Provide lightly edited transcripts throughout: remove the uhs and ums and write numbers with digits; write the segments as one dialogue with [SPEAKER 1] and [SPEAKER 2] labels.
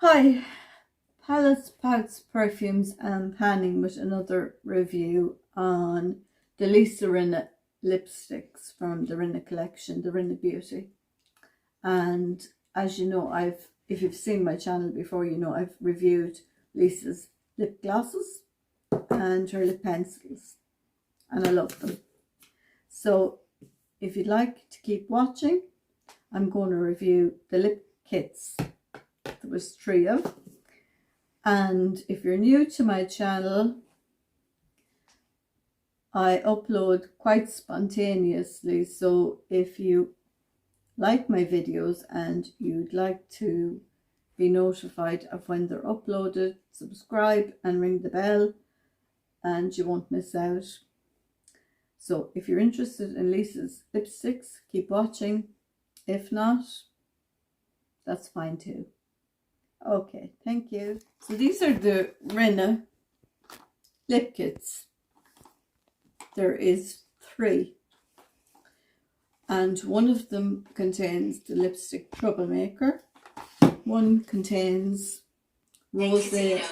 [SPEAKER 1] Hi, Palace Pouts Perfumes and Panning with another review on the Rinna lipsticks from the Rinna collection, the Rinna Beauty. And as you know, if you've seen my channel before, you know I've reviewed Lisa's lip glosses and her lip pencils, and I love them. So if you'd like to keep watching, I'm going to review the lip kits. There was 3 of. And if you're new to my channel, I upload quite spontaneously. So if you like my videos and you'd like to be notified of when they're uploaded, subscribe and ring the bell and you won't miss out. So if you're interested in Lisa's lipsticks, keep watching. If not, that's fine too. Okay, thank you. So these are the Rinna lip kits. There is 3. And one of them contains the lipstick Troublemaker. One contains Rosé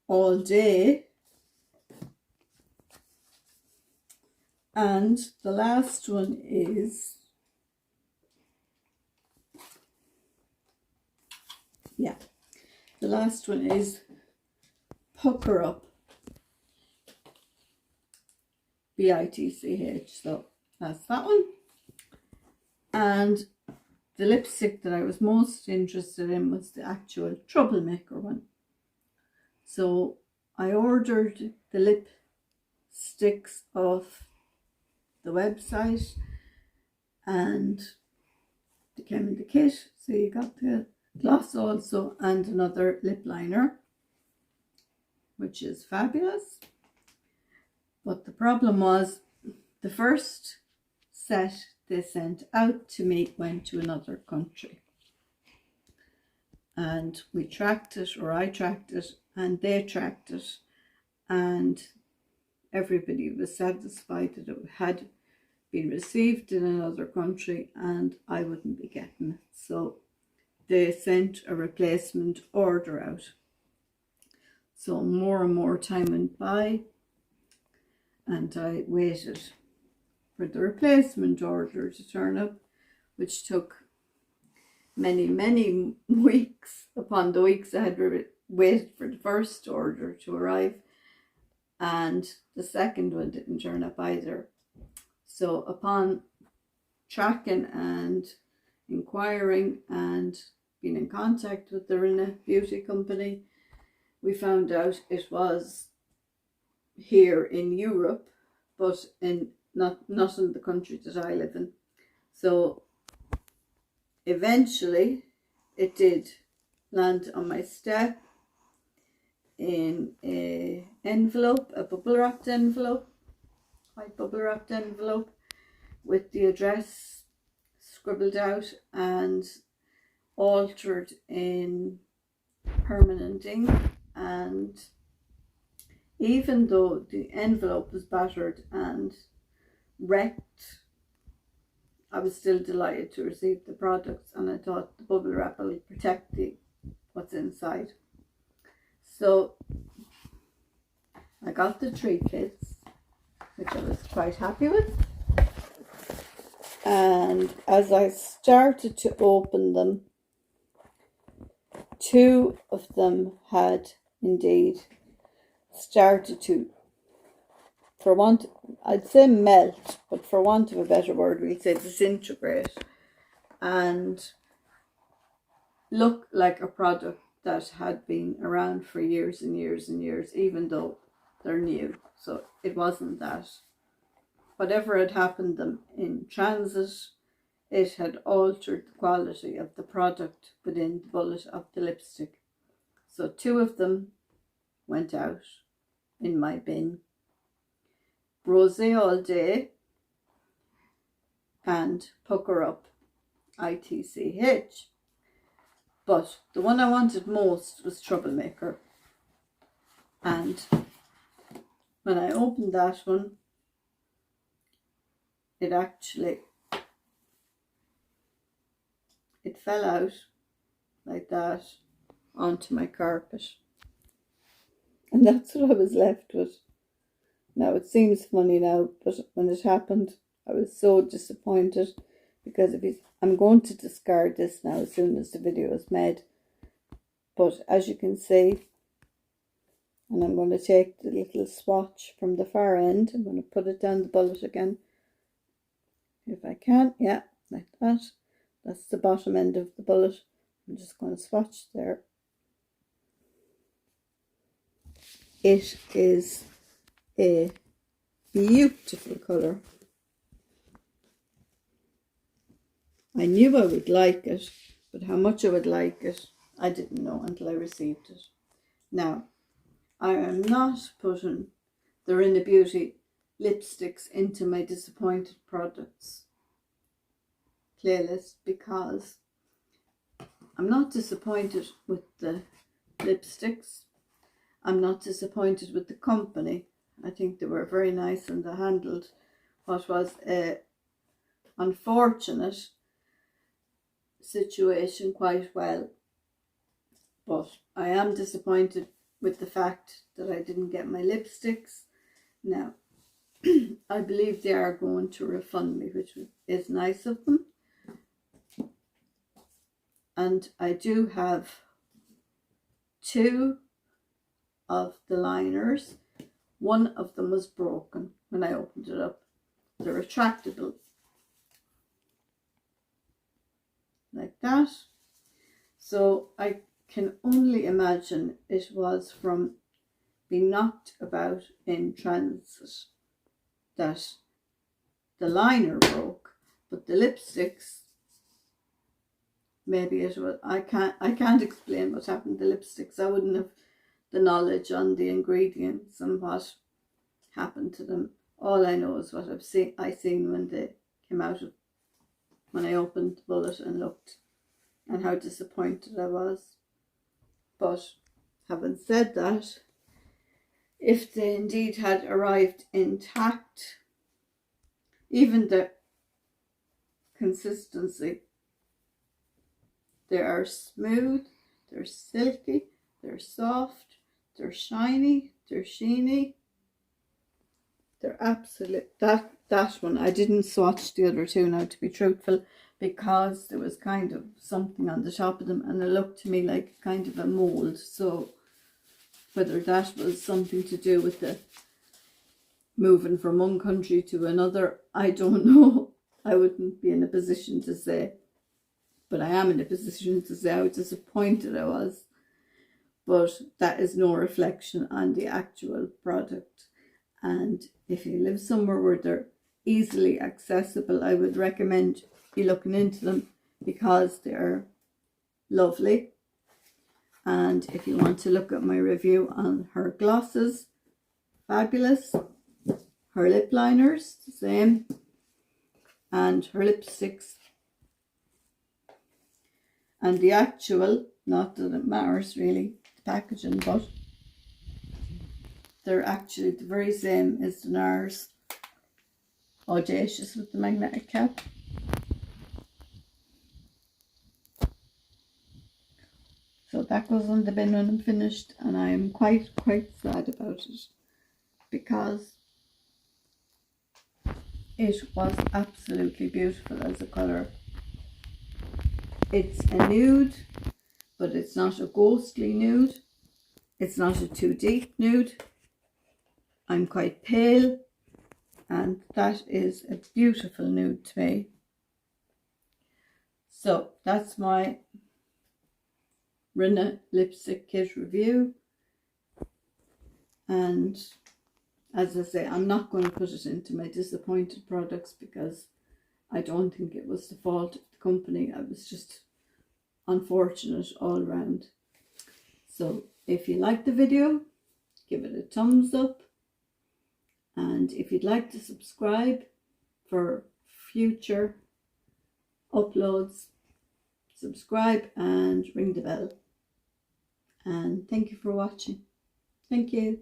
[SPEAKER 1] All Day. And the last one is, the last one is Pucker Up, BITCH, so that's that one. And the lipstick that I was most interested in was the actual Troublemaker one. So I ordered the lipsticks off the website and they came in the kit. So you got the gloss also and another lip liner, which is fabulous. But the problem was the first set they sent out to me went to another country, and we tracked it, or I tracked it and they tracked it, and everybody was satisfied that it had been received in another country and I wouldn't be getting it. So they sent a replacement order out. So more and more time went by and I waited for the replacement order to turn up, which took many weeks upon the weeks I had waited for the first order to arrive, and the second one didn't turn up either. So upon tracking and inquiring and being in contact with the Rinna Beauty Company, we found out it was here in Europe, but in not in the country that I live in. So eventually it did land on my step in a envelope, a bubble wrapped envelope, white bubble wrapped envelope, with the address scribbled out and altered in permanent ink. And even though the envelope was battered and wrecked, I was still delighted to receive the products, and I thought the bubble wrap will protect what's inside. So I got the 3 kits, which I was quite happy with. And as I started to open them, 2 of them had indeed started to, for want, I'd say melt, but for want of a better word, we'd say disintegrate, and look like a product that had been around for years and years and years, even though they're new. So it wasn't that. Whatever had happened them in transit, it had altered the quality of the product within the bullet of the lipstick. So 2 of them went out in my bin. Rosé All Day and Pucker Up, ITCH. But the one I wanted most was Troublemaker. And when I opened that one, it fell out like that, onto my carpet. And that's what I was left with. Now it seems funny now, but when it happened, I was so disappointed, because I'm going to discard this now as soon as the video is made. But as you can see, and I'm going to take the little swatch from the far end, I'm going to put it down the bullet again, if I can, yeah, like that. That's the bottom end of the bullet. I'm just going to swatch there. It is a beautiful colour. I knew I would like it, but how much I would like it, I didn't know until I received it. Now, I am not putting the Rinna Beauty lipsticks into my disappointed products playlist, because I'm not disappointed with the lipsticks. I'm not disappointed with the company. I think they were very nice and they handled what was a unfortunate situation quite well. But I am disappointed with the fact that I didn't get my lipsticks. Now, I believe they are going to refund me, which is nice of them. And I do have 2 of the liners. One of them was broken when I opened it up. They're retractable, like that. So I can only imagine it was from being knocked about in transit that the liner broke, but the lipsticks, maybe it was, I can't explain what happened to the lipsticks. I wouldn't have the knowledge on the ingredients and what happened to them. All I know is what I seen when they came out of, when I opened the bullet and looked, and how disappointed I was. But having said that, if they indeed had arrived intact, even the consistency, they are smooth, they're silky, they're soft, they're shiny, they're sheeny. They're absolute. That one, I didn't swatch the other 2 now, to be truthful, because there was kind of something on the top of them and it looked to me like kind of a mold. So whether that was something to do with the moving from one country to another, I don't know. I wouldn't be in a position to say. But I am in a position to say how disappointed I was. But that is no reflection on the actual product. And if you live somewhere where they're easily accessible, I would recommend you looking into them, because they're lovely. And if you want to look at my review on her glosses, fabulous. Her lip liners, the same. And her lipsticks. And the actual, not that it matters really, the packaging, but they're actually the very same as the NARS Audacious with the magnetic cap. So that goes on the bin when I'm finished, and I am quite sad about it, because it was absolutely beautiful as a colour. It's a nude, but it's not a ghostly nude. It's not a too deep nude. I'm quite pale, and that is a beautiful nude to me. So that's my Rinna lipstick kit review. And as I say, I'm not going to put it into my disappointed products, because I don't think it was the fault of the company. I was just unfortunate all round. So if you like the video, give it a thumbs up. And if you'd like to subscribe for future uploads, subscribe and ring the bell. And thank you for watching. Thank you.